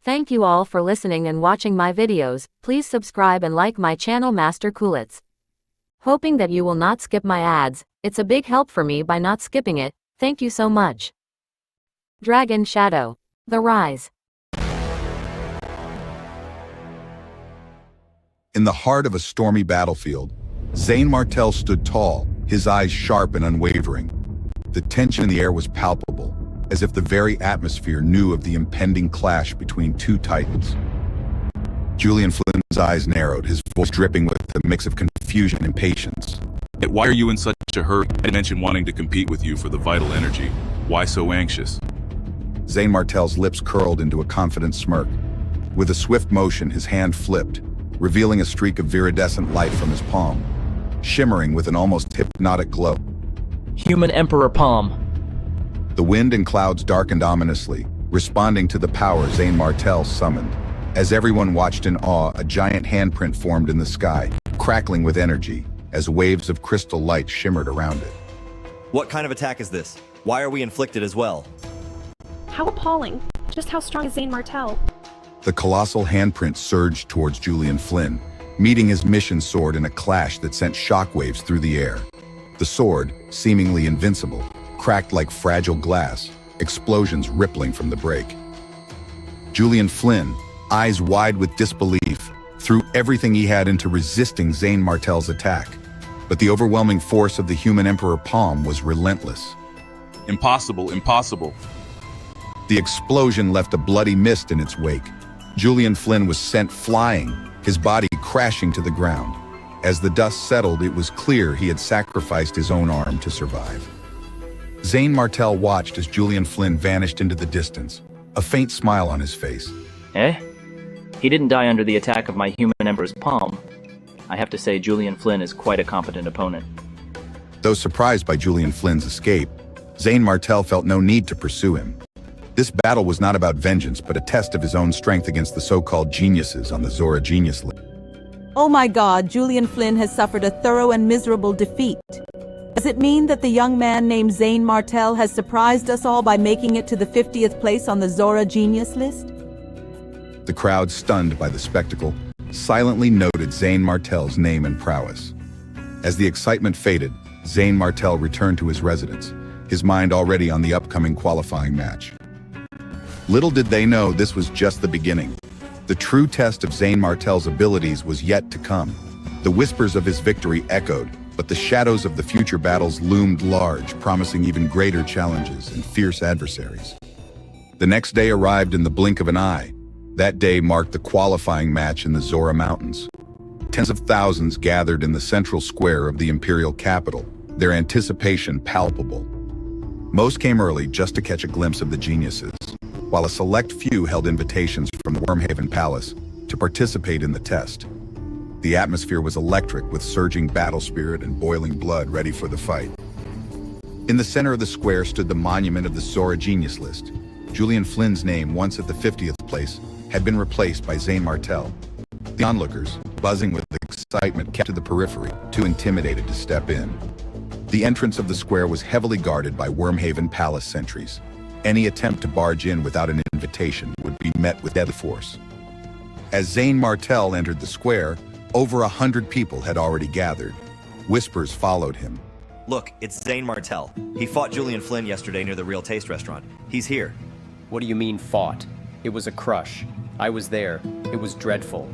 Thank you all for listening and watching my videos. Please subscribe and like my channel Master Coolitz. Hoping that you will not skip my ads, it's a big help for me by not skipping it. Thank you so much. Dragon Shadow. The Rise. In the heart of a stormy battlefield, Zayn Martel stood tall, his eyes sharp and unwavering. The tension in the air was palpable, as if the very atmosphere knew of the impending clash between two titans. Julian Flynn's eyes narrowed, his voice dripping with a mix of confusion and impatience. Yet why are you in such a hurry? I mentioned wanting to compete with you for the vital energy. Why so anxious? Zayn Martel's lips curled into a confident smirk. With a swift motion, his hand flipped, revealing a streak of viridescent light from his palm, shimmering with an almost hypnotic glow. Human Emperor Palm. The wind and clouds darkened ominously, responding to the power Zayn Martel summoned. As everyone watched in awe, a giant handprint formed in the sky, crackling with energy, as waves of crystal light shimmered around it. What kind of attack is this? Why are we inflicted as well? How appalling. Just how strong is Zayn Martel? The colossal handprint surged towards Julian Flynn, meeting his mission sword in a clash that sent shockwaves through the air. The sword, seemingly invincible, cracked like fragile glass, explosions rippling from the break. Julian Flynn, eyes wide with disbelief, threw everything he had into resisting Zayn Martel's attack. But the overwhelming force of the human Emperor Palm was relentless. Impossible, impossible. The explosion left a bloody mist in its wake. Julian Flynn was sent flying, his body crashing to the ground. As the dust settled, it was clear he had sacrificed his own arm to survive. Zayn Martel watched as Julian Flynn vanished into the distance, a faint smile on his face. Eh? He didn't die under the attack of my human Emperor's palm. I have to say Julian Flynn is quite a competent opponent. Though surprised by Julian Flynn's escape, Zayn Martel felt no need to pursue him. This battle was not about vengeance, but a test of his own strength against the so-called geniuses on the Zora Genius list. Oh my God, Julian Flynn has suffered a thorough and miserable defeat. Does it mean that the young man named Zayn Martel has surprised us all by making it to the 50th place on the Zora Genius list? The crowd, stunned by the spectacle, silently noted Zayn Martel's name and prowess. As the excitement faded, Zayn Martel returned to his residence, his mind already on the upcoming qualifying match. Little did they know this was just the beginning. The true test of Zayn Martel's abilities was yet to come. The whispers of his victory echoed, but the shadows of the future battles loomed large, promising even greater challenges and fierce adversaries. The next day arrived in the blink of an eye. That day marked the qualifying match in the Zora Mountains. Tens of thousands gathered in the central square of the imperial capital, their anticipation palpable. Most came early just to catch a glimpse of the geniuses, while a select few held invitations from the Wormhaven Palace to participate in the test. The atmosphere was electric, with surging battle spirit and boiling blood ready for the fight. In the center of the square stood the monument of the Zora Genius list. Julian Flynn's name, once at the 50th place, had been replaced by Zayn Martel. The onlookers, buzzing with excitement, kept to the periphery, too intimidated to step in. The entrance of the square was heavily guarded by Wormhaven Palace sentries. Any attempt to barge in without an invitation would be met with deadly force. As Zayn Martel entered the square, over 100 people had already gathered. Whispers followed him. Look, it's Zayn Martel. He fought Julian Flynn yesterday near the Real Taste restaurant. He's here. What do you mean fought? It was a crush. I was there. It was dreadful.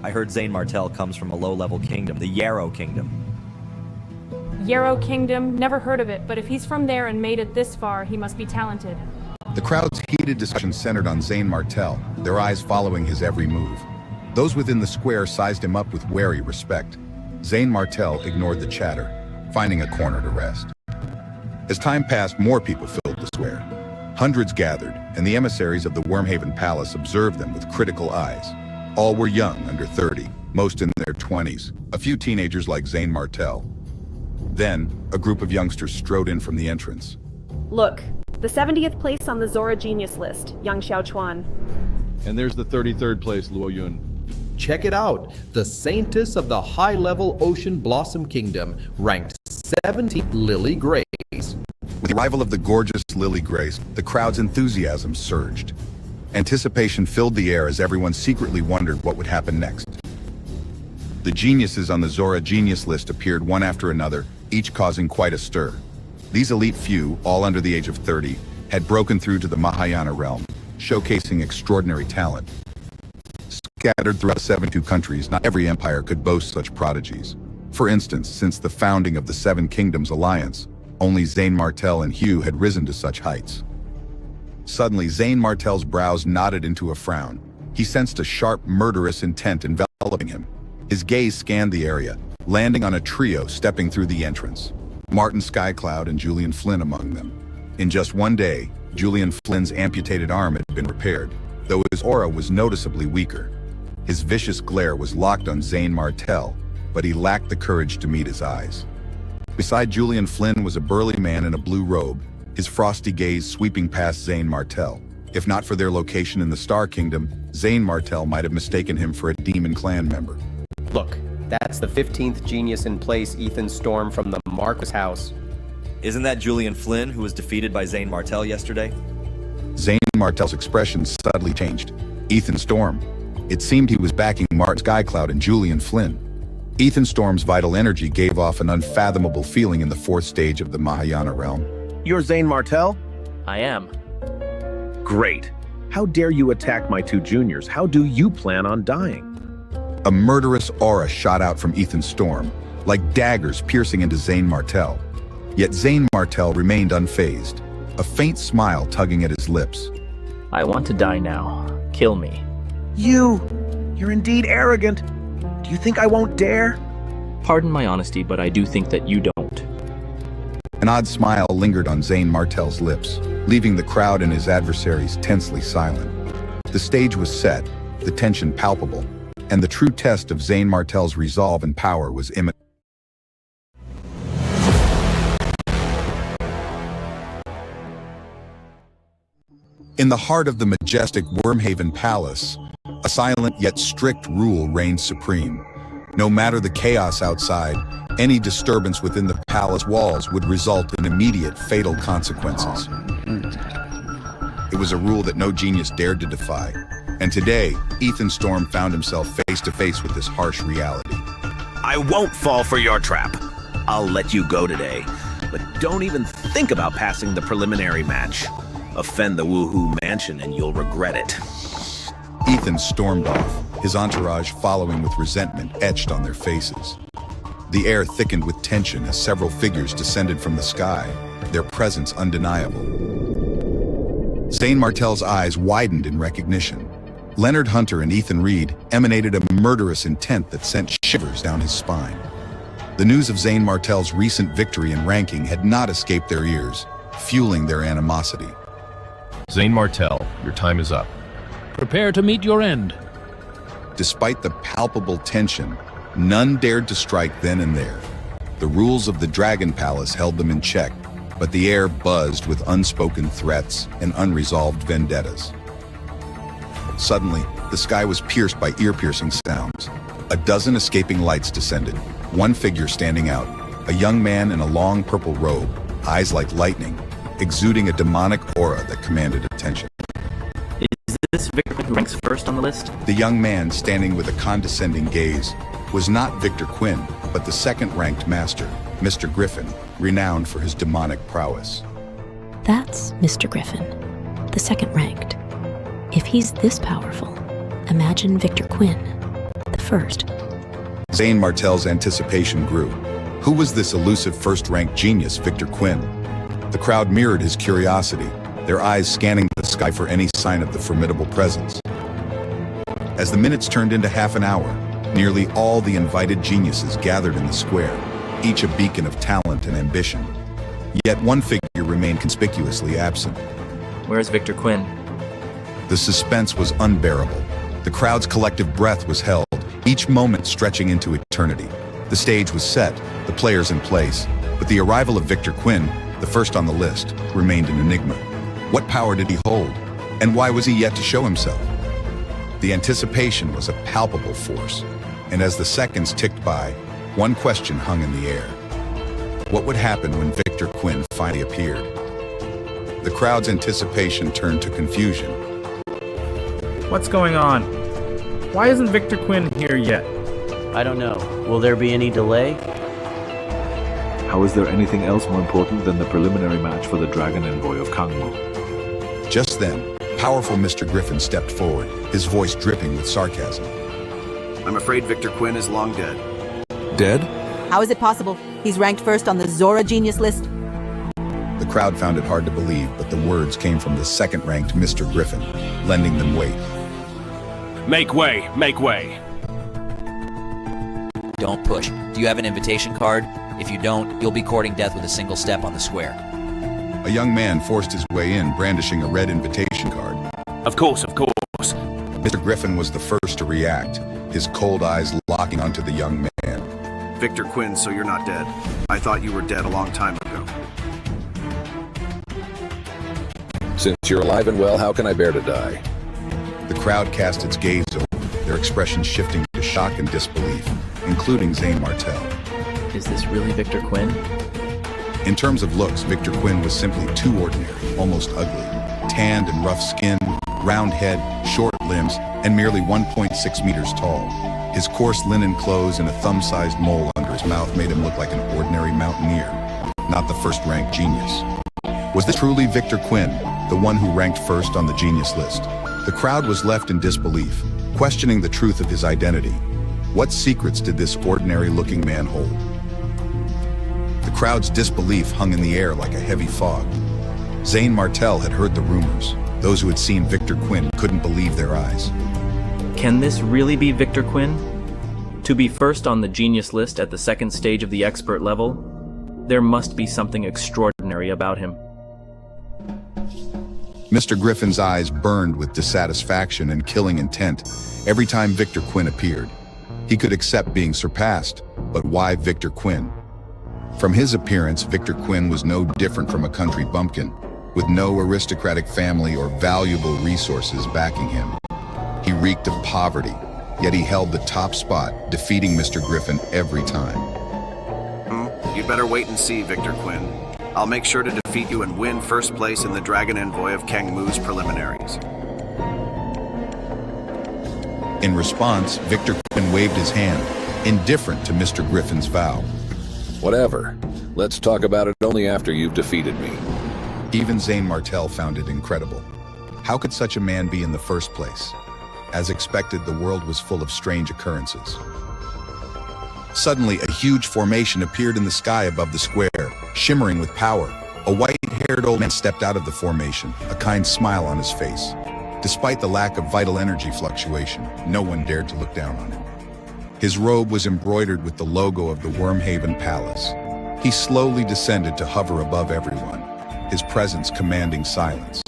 I heard Zayn Martel comes from a low-level kingdom, the Yarrow Kingdom. Yarrow Kingdom, never heard of it, but if he's from there and made it this far, he must be talented. The crowd's heated discussion centered on Zayn Martel, their eyes following his every move. Those within the square sized him up with wary respect. Zayn Martel ignored the chatter, finding a corner to rest. As time passed, more people filled the square. Hundreds gathered, and the emissaries of the Wormhaven Palace observed them with critical eyes. All were young, under 30, most in their 20s, a few teenagers like Zayn Martel. Then, a group of youngsters strode in from the entrance. Look, the 70th place on the Zora Genius list, Yang Xiaochuan. And there's the 33rd place, Luo Yun. Check it out! The Saintess of the high-level Ocean Blossom Kingdom, ranked 17th, Lily Grace. With the arrival of the gorgeous Lily Grace, the crowd's enthusiasm surged. Anticipation filled the air as everyone secretly wondered what would happen next. The geniuses on the Zora Genius list appeared one after another, each causing quite a stir. These elite few, all under the age of 30, had broken through to the Mahayana realm, showcasing extraordinary talent. Scattered throughout 72 countries, not every empire could boast such prodigies. For instance, since the founding of the Seven Kingdoms Alliance, only Zayn Martel and Hugh had risen to such heights. Suddenly, Zayn Martel's brows knotted into a frown. He sensed a sharp, murderous intent enveloping him. His gaze scanned the area, landing on a trio stepping through the entrance. Martin Skycloud and Julian Flynn among them. In just one day, Julian Flynn's amputated arm had been repaired, though his aura was noticeably weaker. His vicious glare was locked on Zayn Martel, but he lacked the courage to meet his eyes. Beside Julian Flynn was a burly man in a blue robe, his frosty gaze sweeping past Zayn Martel. If not for their location in the Star Kingdom, Zayn Martel might have mistaken him for a Demon Clan member. Look, that's the 15th genius in place, Ethan Storm from the Marquis house. Isn't that Julian Flynn who was defeated by Zayn Martel yesterday? Zayn Martel's expression subtly changed. Ethan Storm. It seemed he was backing Martin Skycloud and Julian Flynn. Ethan Storm's vital energy gave off an unfathomable feeling in the fourth stage of the Mahayana realm. You're Zayn Martel? I am. Great. How dare you attack my two juniors? How do you plan on dying? A murderous aura shot out from Ethan Storm, like daggers piercing into Zayn Martel. Yet Zayn Martel remained unfazed, a faint smile tugging at his lips. I want to die now. Kill me. You're indeed arrogant. Do you think I won't dare? Pardon my honesty, but I do think that you don't. An odd smile lingered on Zayn Martel's lips, leaving the crowd and his adversaries tensely silent. The stage was set, the tension palpable, and the true test of Zayn Martel's resolve and power was imminent. In the heart of the majestic Wormhaven Palace, a silent yet strict rule reigned supreme. No matter the chaos outside, any disturbance within the palace walls would result in immediate fatal consequences. It was a rule that no genius dared to defy. And today, Ethan Storm found himself face to face with this harsh reality. I won't fall for your trap. I'll let you go today, but don't even think about passing the preliminary match. Offend the Woohoo Mansion and you'll regret it. Ethan stormed off, his entourage following with resentment etched on their faces. The air thickened with tension as several figures descended from the sky, their presence undeniable. Zayn Martel's eyes widened in recognition. Leonard Hunter and Ethan Reed emanated a murderous intent that sent shivers down his spine. The news of Zayn Martel's recent victory in ranking had not escaped their ears, fueling their animosity. Zayn Martel, your time is up. Prepare to meet your end. Despite the palpable tension, none dared to strike then and there. The rules of the Dragon Palace held them in check, but the air buzzed with unspoken threats and unresolved vendettas. Suddenly, the sky was pierced by ear-piercing sounds. A dozen escaping lights descended, one figure standing out, a young man in a long purple robe, eyes like lightning, exuding a demonic aura that commanded attention. Is this Victor Quinn who ranks first on the list? The young man, standing with a condescending gaze, was not Victor Quinn, but the second-ranked master, Mr. Griffin, renowned for his demonic prowess. That's Mr. Griffin, the second-ranked. If he's this powerful, imagine Victor Quinn, the first. Zayn Martel's anticipation grew. Who was this elusive first-ranked genius, Victor Quinn? The crowd mirrored his curiosity, their eyes scanning the sky for any sign of the formidable presence. As the minutes turned into half an hour, nearly all the invited geniuses gathered in the square, each a beacon of talent and ambition. Yet one figure remained conspicuously absent. Where's Victor Quinn? The suspense was unbearable. The crowd's collective breath was held, each moment stretching into eternity. The stage was set, the players in place, but the arrival of Victor Quinn, the first on the list, remained an enigma. What power did he hold? And why was he yet to show himself? The anticipation was a palpable force, and as the seconds ticked by, one question hung in the air. What would happen when Victor Quinn finally appeared? The crowd's anticipation turned to confusion. What's going on? Why isn't Victor Quinn here yet? I don't know. Will there be any delay? How is there anything else more important than the preliminary match for the Dragon Envoy of Kangmu? Just then, powerful Mr. Griffin stepped forward, his voice dripping with sarcasm. I'm afraid Victor Quinn is long dead. Dead? How is it possible? He's ranked first on the Zora Genius list. The crowd found it hard to believe, but the words came from the second-ranked Mr. Griffin, lending them weight. Make way! Make way! Don't push. Do you have an invitation card? If you don't, you'll be courting death with a single step on the square. A young man forced his way in, brandishing a red invitation card. Of course, of course. Mr. Griffin was the first to react, his cold eyes locking onto the young man. Victor Quinn, so you're not dead. I thought you were dead a long time ago. Since you're alive and well, how can I bear to die? The crowd cast its gaze over, their expressions shifting to shock and disbelief, including Zane Martel. Is this really Victor Quinn? In terms of looks, Victor Quinn was simply too ordinary, almost ugly. Tanned and rough skin, round head, short limbs, and merely 1.6 meters tall. His coarse linen clothes and a thumb-sized mole under his mouth made him look like an ordinary mountaineer, not the first-ranked genius. Was this truly Victor Quinn, the one who ranked first on the genius list? The crowd was left in disbelief, questioning the truth of his identity. What secrets did this ordinary-looking man hold? The crowd's disbelief hung in the air like a heavy fog. Zane Martel had heard the rumors. Those who had seen Victor Quinn couldn't believe their eyes. Can this really be Victor Quinn? To be first on the genius list at the second stage of the expert level, there must be something extraordinary about him. Mr. Griffin's eyes burned with dissatisfaction and killing intent every time Victor Quinn appeared. He could accept being surpassed, but why Victor Quinn? From his appearance, Victor Quinn was no different from a country bumpkin, with no aristocratic family or valuable resources backing him. He reeked of poverty, yet he held the top spot, defeating Mr. Griffin every time. You'd better wait and see, Victor Quinn. I'll make sure to defeat you and win first place in the Dragon Envoy of Kangmu's preliminaries. In response, Victor Quinn waved his hand, indifferent to Mr. Griffin's vow. Whatever. Let's talk about it only after you've defeated me. Even Zane Martel found it incredible. How could such a man be in the first place? As expected, the world was full of strange occurrences. Suddenly, a huge formation appeared in the sky above the square, shimmering with power. A white-haired old man stepped out of the formation, a kind smile on his face. Despite the lack of vital energy fluctuation, no one dared to look down on him. His robe was embroidered with the logo of the Wormhaven Palace. He slowly descended to hover above everyone, his presence commanding silence.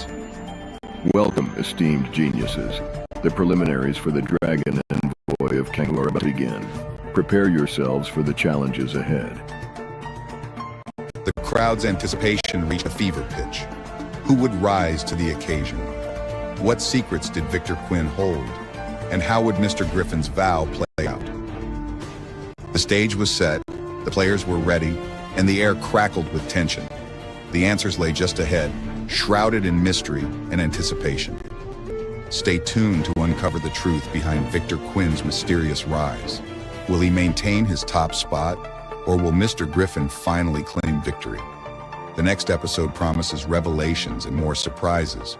Welcome, esteemed geniuses. The preliminaries for the Dragon Envoy of Kangmu are about to begin. Prepare yourselves for the challenges ahead. The crowd's anticipation reached a fever pitch. Who would rise to the occasion? What secrets did Victor Quinn hold? And how would Mr. Griffin's vow play out? The stage was set, the players were ready, and the air crackled with tension. The answers lay just ahead, shrouded in mystery and anticipation. Stay tuned to uncover the truth behind Victor Quinn's mysterious rise. Will he maintain his top spot, or will Mr. Griffin finally claim victory? The next episode promises revelations and more surprises.